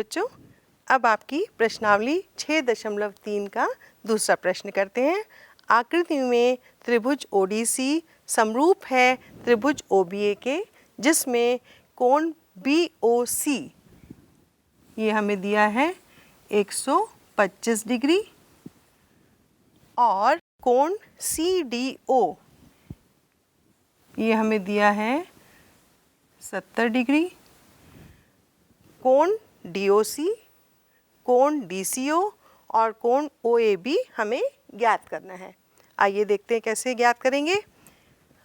बच्चों, अब आपकी प्रश्नावली 6.3 का दूसरा प्रश्न करते हैं। आकृति में त्रिभुज ओडीसी समरूप है त्रिभुज ओबीए के, जिसमें कोण बीओसी ये हमें दिया है 125 डिग्री और कोण सीडीओ ये हमें दिया है 70 डिग्री। कोण डीओसी, कोण डीसीओ और कोण ओएबी हमें ज्ञात करना है। आइए देखते हैं कैसे ज्ञात करेंगे।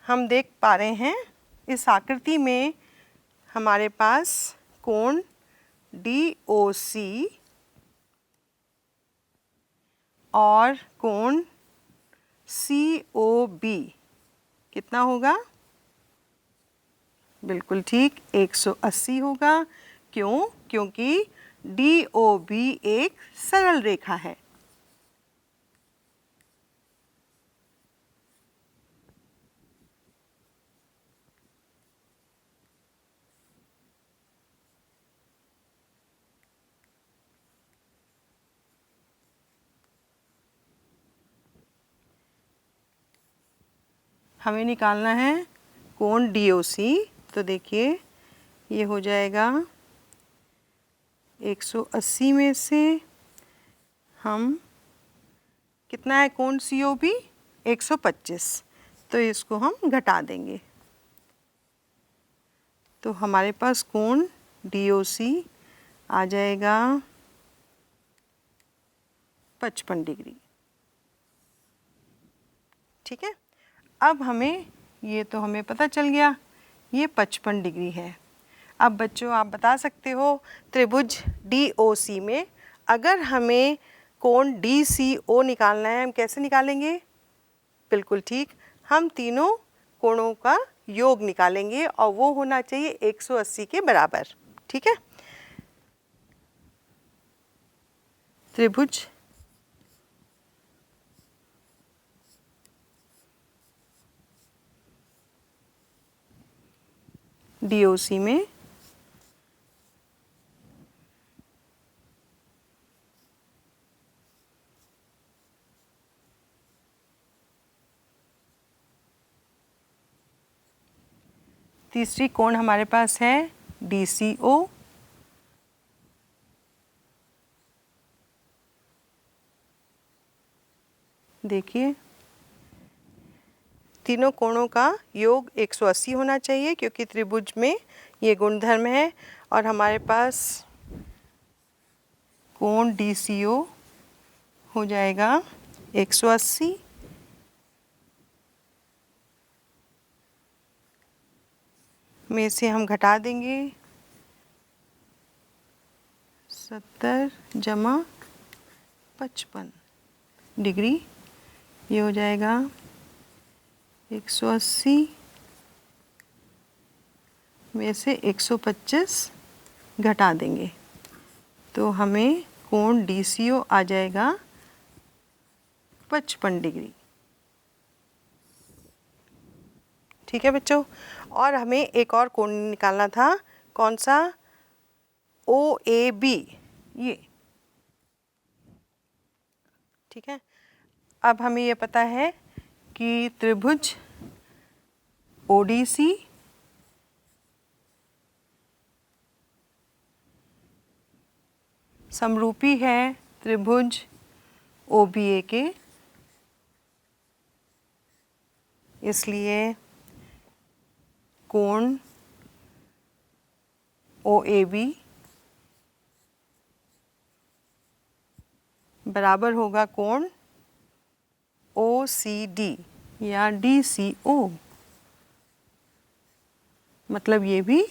हम देख पा रहे हैं इस आकृति में हमारे पास कोण डीओसी और कोण सीओबी कितना होगा? बिल्कुल ठीक, 180 होगा। क्यों? क्योंकि डीओबी एक सरल रेखा है। हमें निकालना है कोण डीओसी, तो देखिए ये हो जाएगा 180 में से हम कितना है कोण सीओबी 125, तो इसको हम घटा देंगे। तो हमारे पास कोण डीओसी आ जाएगा 55 डिग्री। ठीक है, अब हमें ये तो हमें पता चल गया ये 55 डिग्री है। अब बच्चों आप बता सकते हो त्रिभुज डीओसी में अगर हमें कोण डीसीओ निकालना है, हम कैसे निकालेंगे? बिल्कुल ठीक, हम तीनों कोणों का योग निकालेंगे और वो होना चाहिए 180 के बराबर। ठीक है, त्रिभुज डीओसी में तीसरी कोण हमारे पास है डीसीओ, देखिए तीनों कोणों का योग 180 होना चाहिए क्योंकि त्रिभुज में ये गुणधर्म है। और हमारे पास कोण डीसीओ हो जाएगा 180 में से हम घटा देंगे 70 जमा 55 डिग्री, ये हो जाएगा 180 में से 125 घटा देंगे तो हमें कोण डीसीओ आ जाएगा 55 डिग्री। ठीक है बच्चों, और हमें एक और कोण निकालना था, कौन सा? ओएबी ये। ठीक है, अब हमें ये पता है कि त्रिभुज ओडीसी समरूपी है त्रिभुज ओबीए के, इसलिए कोण ओएबी बराबर होगा कोण ओसीडी या डीसीओ, मतलब ये भी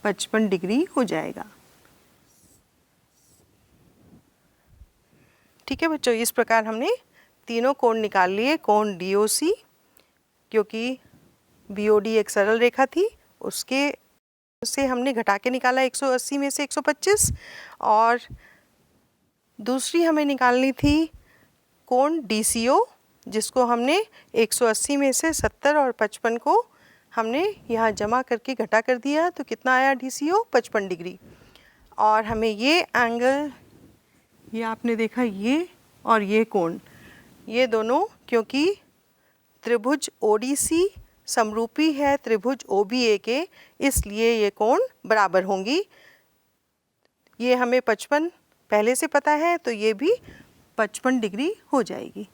55 डिग्री हो जाएगा। ठीक है बच्चों, इस प्रकार हमने तीनों कोण निकाल लिए। कोण डीओसी क्योंकि बीओडी एक सरल रेखा थी, उसके से हमने घटा के निकाला 180 में से 125, और दूसरी हमें निकालनी थी कोण डीसीओ जिसको हमने 180 में से 70 और 55 को हमने यहाँ जमा करके घटा कर दिया, तो कितना आया डीसीओ? 55 डिग्री। और हमें ये एंगल, ये आपने देखा ये और ये कोण, ये दोनों क्योंकि त्रिभुज ODC समरूपी है त्रिभुज OBA के, इसलिए ये कोण बराबर होंगी। ये हमें 55 पहले से पता है तो ये भी 55 डिग्री हो जाएगी।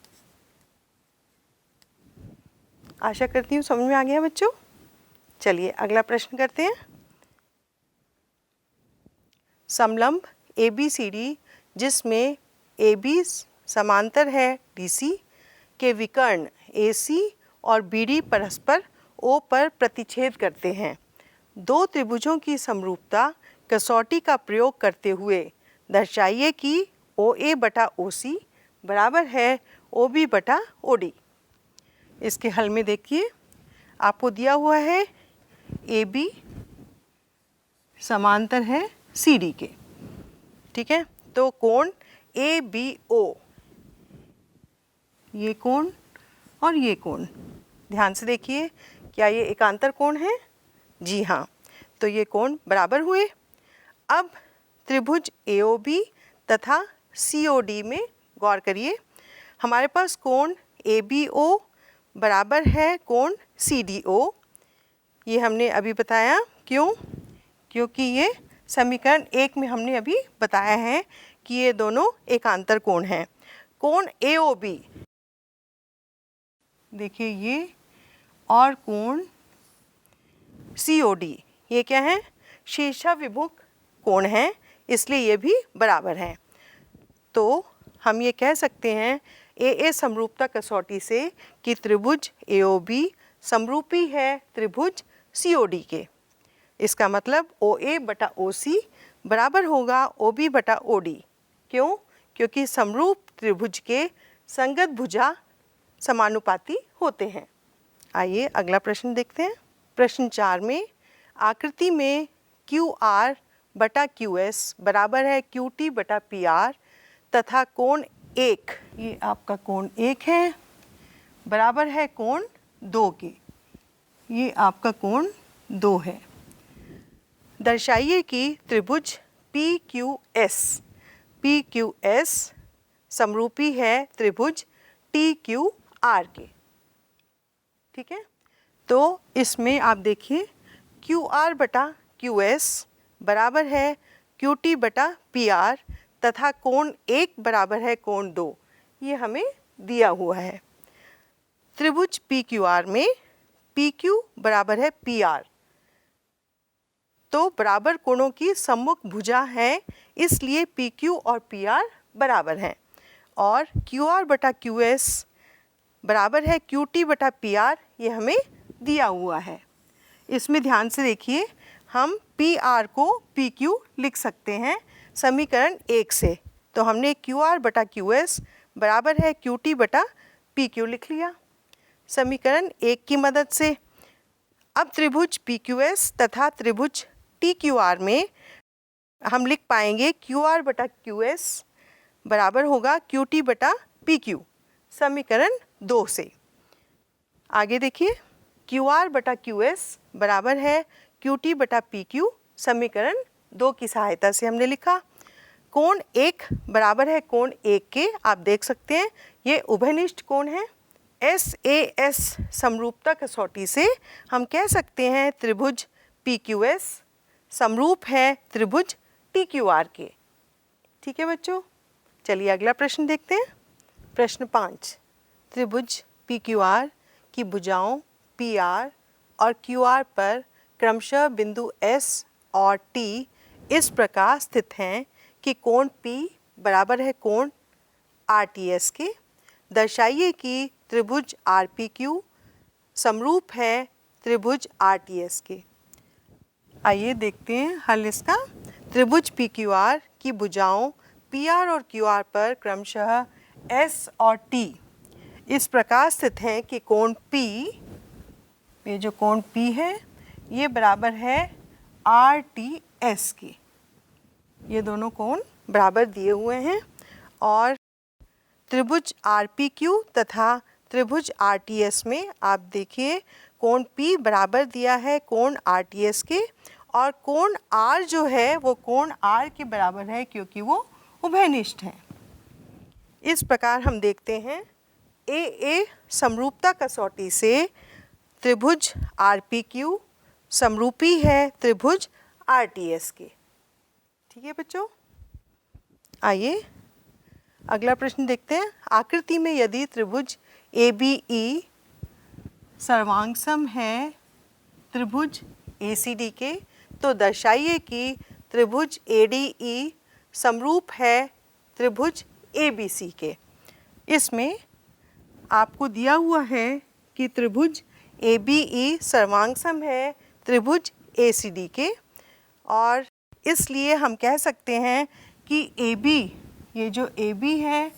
आशा करती हूँ समझ में आ गया बच्चों। चलिए अगला प्रश्न करते हैं। समलंब ABCD जिसमें AB समांतर है DC के विकर्ण AC और BD परस्पर O पर प्रतिच्छेद करते हैं। दो त्रिभुजों की समरूपता कसौटी का प्रयोग करते हुए दर्शाइए कि OA बटा OC बराबर है OB बटा OD। इसके हल में देखिए, आपको दिया हुआ है AB समांतर है CD के, ठीक है। तो कोण ABO, ये कोण और ये कोण, ध्यान से देखिए, क्या ये एकांतर कोण है? जी हाँ, तो ये कोण बराबर हुए। अब त्रिभुज AOB तथा COD में गौर करिए। हमारे पास कोण ABO बराबर है कोण CDO। ये हमने अभी बताया, क्यों? क्योंकि ये समीकरण 1 में हमने अभी बताया है कि ये दोनों एकांतर कोण हैं। कोण AOB देखिए ये, और कोण COD ये क्या है? शीर्षाभिमुख कोण है, इसलिए ये भी बराबर हैं। तो हम ये कह सकते हैं AA समरूपता कसौटी से कि त्रिभुज AOB समरूपी है त्रिभुज COD के। इसका मतलब OA बटा OC बराबर होगा OB बटा OD। क्यों? क्योंकि समरूप त्रिभुज के संगत भुजा समानुपाती होते हैं। आइए अगला प्रश्न देखते हैं। प्रश्न 4 में आकृति में QR बटा QS बराबर है QT बटा PR तथा कोण 1, ये आपका कोण 1 है, बराबर है कोण 2 के, ये आपका कोण 2 है। दर्शाइए कि त्रिभुज PQS समरूपी है त्रिभुज TQR के, ठीक है। तो इसमें आप देखिए QR बटा QS बराबर है QT बटा PR तथा कोण 1 बराबर है कोण 2, ये हमें दिया हुआ है। त्रिभुज PQR में PQ बराबर है PR, तो बराबर कोणों की सम्मुख भुजा है, इसलिए PQ और PR बराबर हैं। और QR बटा QS बराबर है QT बटा PR, ये हमें दिया हुआ है। इसमें ध्यान से देखिए, हम PR को PQ लिख सकते हैं समीकरण 1 से। तो हमने QR बटा QS बराबर है QT बटा PQ लिख लिया समीकरण 1 की मदद से। अब त्रिभुज PQS तथा त्रिभुज TQR में हम लिख पाएंगे QR बटा QS बराबर होगा QT बटा PQ समीकरण 2 से। आगे देखिए, QR बटा QS बराबर है QT बटा PQ समीकरण 2 की सहायता से हमने लिखा। कोण 1 बराबर है कोण 1 के, आप देख सकते हैं ये उभयनिष्ठ कोण है। SAS समरूपता कसौटी से हम कह सकते हैं त्रिभुज PQS समरूप है त्रिभुज TQR के, ठीक है बच्चों। चलिए अगला प्रश्न देखते हैं। प्रश्न 5, त्रिभुज PQR की भुजाओं PR और QR पर क्रमशः बिंदु S और T इस प्रकार स्थित हैं कि कोण P बराबर है कोण RTS के। दर्शाइए कि त्रिभुज RPQ समरूप है त्रिभुज RTS के। आइए देखते हैं हल इसका। त्रिभुज PQR की भुजाओं PR और QR पर क्रमशः S और T इस प्रकार स्थित हैं कि कोण P, ये जो कोण P है ये बराबर है RTS के। ये दोनों कोण बराबर दिए हुए हैं। और त्रिभुज RPQ तथा त्रिभुज RTS में आप देखिए कोण P बराबर दिया है कोण RTS के, और कोण R जो है वो कोण R के बराबर है क्योंकि वो उभयनिष्ठ है। इस प्रकार हम देखते हैं AA समरूपता कसौटी से त्रिभुज RPQ समरूपी है त्रिभुज RTS के। ठीक है बच्चों, आइए अगला प्रश्न देखते हैं। आकृति में यदि त्रिभुज ABE सर्वांगसम है त्रिभुज ACD के तो दर्शाइए कि त्रिभुज ADE समरूप है त्रिभुज ABC के। इसमें आपको दिया हुआ है कि त्रिभुज ABE सर्वांगसम है त्रिभुज ACD के, और इसलिए हम कह सकते हैं कि AB, ये जो AB है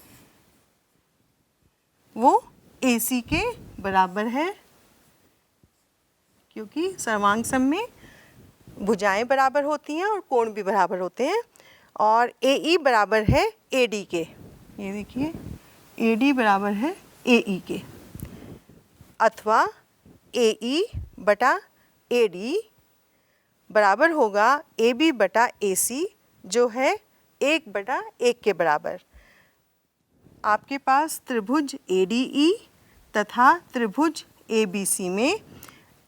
वो AC के बराबर है, क्योंकि सर्वांगसम में भुजाएं बराबर होती हैं और कोण भी बराबर होते हैं। और AE बराबर है AD के, ये देखिए AD बराबर है AE के, अथवा AE बटा AD बराबर होगा AB बटा AC जो है 1/1 के बराबर। आपके पास त्रिभुज ADE तथा त्रिभुज ABC में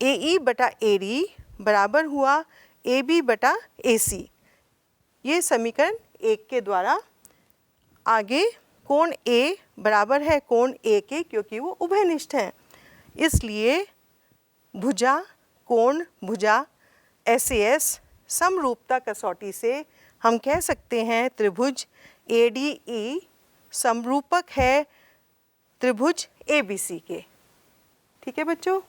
AE बटा AD बराबर हुआ AB बटा AC, ये समीकरण 1 के द्वारा। आगे कोण A बराबर है कोण A के क्योंकि वो उभयनिष्ठ हैं, इसलिए भुजा कोण भुजा SAS समरूपता कसौटी से हम कह सकते हैं त्रिभुज ADE समरूपक है त्रिभुज ABC के। ठीक है बच्चों।